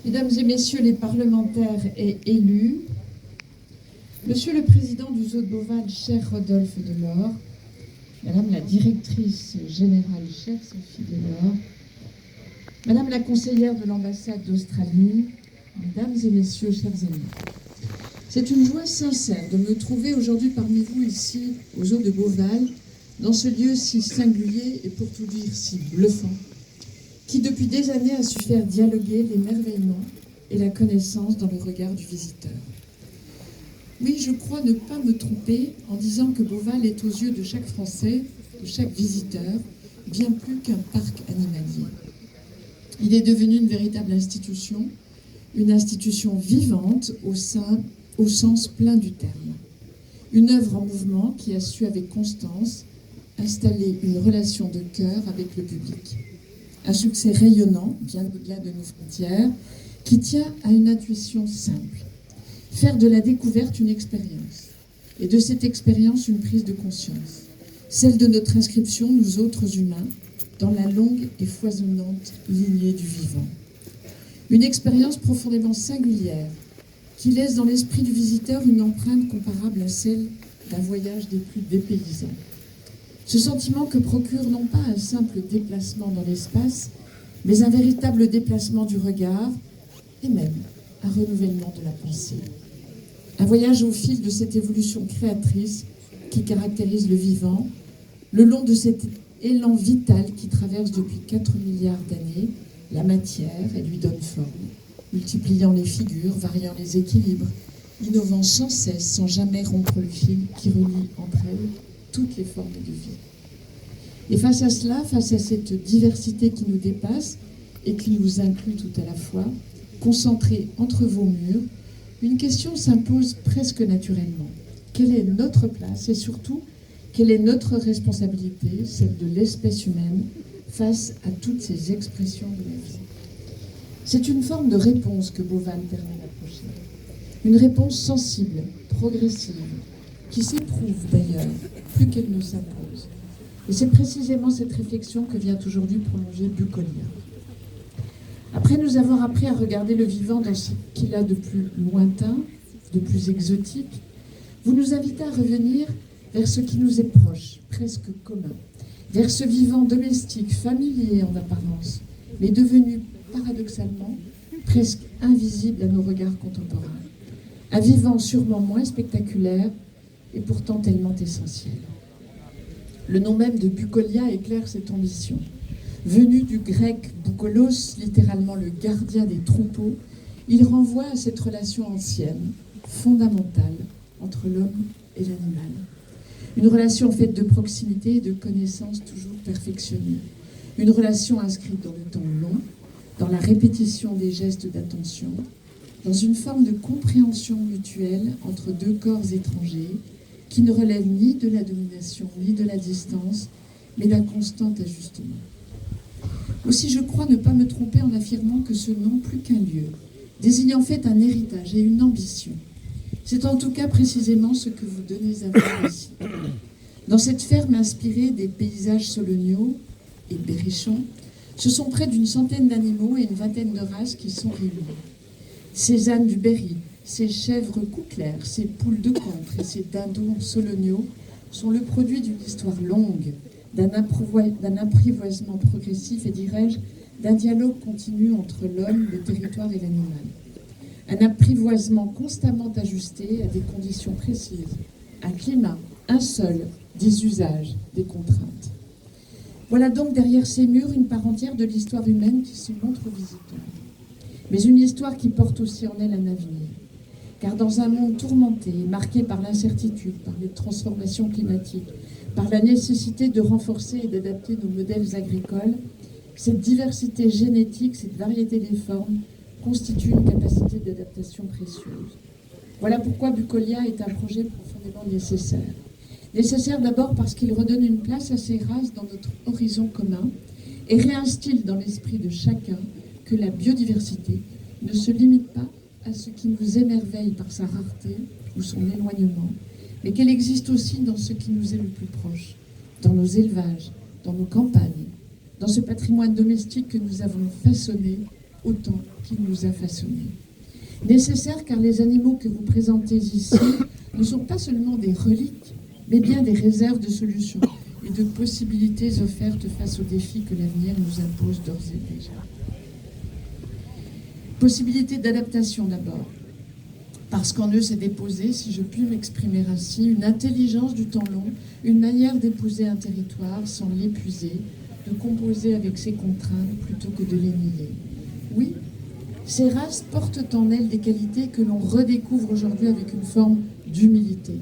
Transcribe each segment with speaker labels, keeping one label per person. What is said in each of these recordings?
Speaker 1: Mesdames et Messieurs les parlementaires et élus, Monsieur le Président du Zoo de Beauval, cher Rodolphe Delors, Madame la Directrice Générale, chère Sophie Delors, Madame la Conseillère de l'Ambassade d'Australie, Mesdames et Messieurs, chers amis. C'est une joie sincère de me trouver aujourd'hui parmi vous ici au Zoo de Beauval, dans ce lieu si singulier et pour tout dire si bluffant, qui depuis des années a su faire dialoguer l'émerveillement et la connaissance dans le regard du visiteur. Oui, je crois ne pas me tromper en disant que Beauval est aux yeux de chaque Français, de chaque visiteur, bien plus qu'un parc animalier. Il est devenu une véritable institution, une institution vivante au sens plein du terme. Une œuvre en mouvement qui a su avec constance installer une relation de cœur avec le public. Un succès rayonnant, bien au-delà de nos frontières, qui tient à une intuition simple. Faire de la découverte une expérience, et de cette expérience une prise de conscience, celle de notre inscription, nous autres humains, dans la longue et foisonnante lignée du vivant. Une expérience profondément singulière, qui laisse dans l'esprit du visiteur une empreinte comparable à celle d'un voyage des plus dépaysants. Ce sentiment que procure non pas un simple déplacement dans l'espace, mais un véritable déplacement du regard et même un renouvellement de la pensée. Un voyage au fil de cette évolution créatrice qui caractérise le vivant, le long de cet élan vital qui traverse depuis 4 milliards d'années la matière et lui donne forme, multipliant les figures, variant les équilibres, innovant sans cesse, sans jamais rompre le fil qui relie entre elles toutes les formes de vie. Et face à cela, face à cette diversité qui nous dépasse et qui nous inclut tout à la fois, concentrée entre vos murs, une question s'impose presque naturellement. Quelle est notre place et surtout, quelle est notre responsabilité, celle de l'espèce humaine, face à toutes ces expressions de la vie? C'est une forme de réponse que Beauval permet d'approcher. Une réponse sensible, progressive, qui s'éprouve d'ailleurs, plus qu'elle ne s'impose. Et c'est précisément cette réflexion que vient aujourd'hui prolonger Bucolia. Après nous avoir appris à regarder le vivant dans ce qu'il a de plus lointain, de plus exotique, vous nous invitez à revenir vers ce qui nous est proche, presque commun, vers ce vivant domestique, familier en apparence, mais devenu paradoxalement presque invisible à nos regards contemporains. Un vivant sûrement moins spectaculaire et pourtant tellement essentiel. Le nom même de Bucolia éclaire cette ambition. Venu du grec boukolos, littéralement le gardien des troupeaux, il renvoie à cette relation ancienne, fondamentale, entre l'homme et l'animal. Une relation faite de proximité et de connaissances toujours perfectionnées. Une relation inscrite dans le temps long, dans la répétition des gestes d'attention, dans une forme de compréhension mutuelle entre deux corps étrangers qui ne relèvent ni de la domination ni de la distance, mais d'un constant ajustement. Aussi, je crois ne pas me tromper en affirmant que ce nom, plus qu'un lieu, désigne en fait un héritage et une ambition. C'est en tout cas précisément ce que vous donnez à voir ici. Dans cette ferme inspirée des paysages soloniaux et berrichons, ce sont près d'une centaine d'animaux et une vingtaine de races qui sont réunies. Ces ânes du Berry, ces chèvres couclaires, ces poules de contre et ces dindons soloniaux sont le produit d'une histoire longue, d'un apprivoisement progressif et, dirais-je, d'un dialogue continu entre l'homme, le territoire et l'animal. Un apprivoisement constamment ajusté à des conditions précises, un climat, un sol, des usages, des contraintes. Voilà donc derrière ces murs une part entière de l'histoire humaine qui se montre aux visiteurs. Mais une histoire qui porte aussi en elle un avenir. Car dans un monde tourmenté, marqué par l'incertitude, par les transformations climatiques, par la nécessité de renforcer et d'adapter nos modèles agricoles, cette diversité génétique, cette variété des formes, constitue une capacité d'adaptation précieuse. Voilà pourquoi Bucolia est un projet profondément nécessaire. Nécessaire d'abord parce qu'il redonne une place à ces races dans notre horizon commun et réinstille dans l'esprit de chacun que la biodiversité ne se limite pas à ce qui nous émerveille par sa rareté ou son éloignement, mais qu'elle existe aussi dans ce qui nous est le plus proche, dans nos élevages, dans nos campagnes, dans ce patrimoine domestique que nous avons façonné autant qu'il nous a façonnés. Nécessaire car les animaux que vous présentez ici ne sont pas seulement des reliques, mais bien des réserves de solutions et de possibilités offertes face aux défis que l'avenir nous impose d'ores et déjà. Possibilité d'adaptation d'abord, parce qu'en eux s'est déposée, si je puis m'exprimer ainsi, une intelligence du temps long, une manière d'épouser un territoire sans l'épuiser, de composer avec ses contraintes plutôt que de les nier. Oui, ces races portent en elles des qualités que l'on redécouvre aujourd'hui avec une forme d'humilité,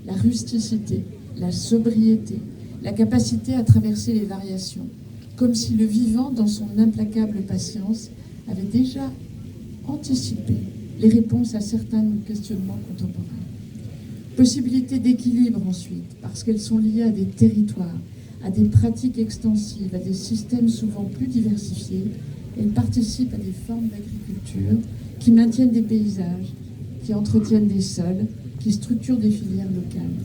Speaker 1: la rusticité, la sobriété, la capacité à traverser les variations, comme si le vivant, dans son implacable patience, avait déjà anticipé les réponses à certains de nos questionnements contemporains. Possibilité d'équilibre ensuite, parce qu'elles sont liées à des territoires, à des pratiques extensives, à des systèmes souvent plus diversifiés. Elles participent à des formes d'agriculture qui maintiennent des paysages, qui entretiennent des sols, qui structurent des filières locales.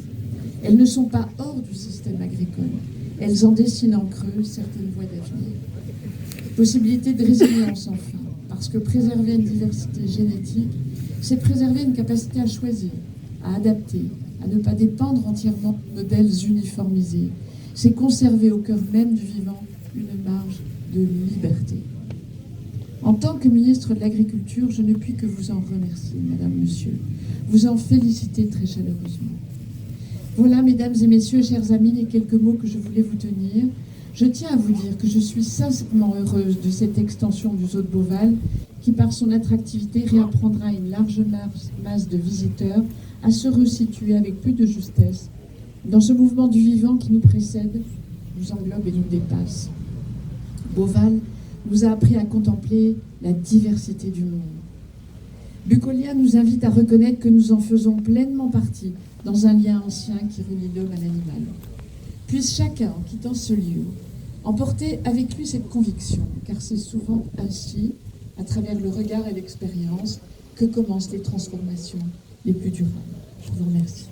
Speaker 1: Elles ne sont pas hors du système agricole. Elles en dessinent en creux certaines voies d'avenir. Possibilité de résilience enfin, parce que préserver une diversité génétique, c'est préserver une capacité à choisir, à adapter, à ne pas dépendre entièrement de modèles uniformisés. C'est conserver au cœur même du vivant une marge de liberté. En tant que ministre de l'Agriculture, je ne puis que vous en remercier, Madame, Monsieur, vous en féliciter très chaleureusement. Voilà, Mesdames et Messieurs, chers amis, les quelques mots que je voulais vous tenir. Je tiens à vous dire que je suis sincèrement heureuse de cette extension du Zoo de Beauval qui, par son attractivité, réapprendra une large masse de visiteurs à se resituer avec plus de justesse dans ce mouvement du vivant qui nous précède, nous englobe et nous dépasse. Beauval nous a appris à contempler la diversité du monde. Bucolia nous invite à reconnaître que nous en faisons pleinement partie dans un lien ancien qui relie l'homme à l'animal. Puisse chacun, en quittant ce lieu, emporter avec lui cette conviction, car c'est souvent ainsi, à travers le regard et l'expérience, que commencent les transformations les plus durables. Je vous remercie.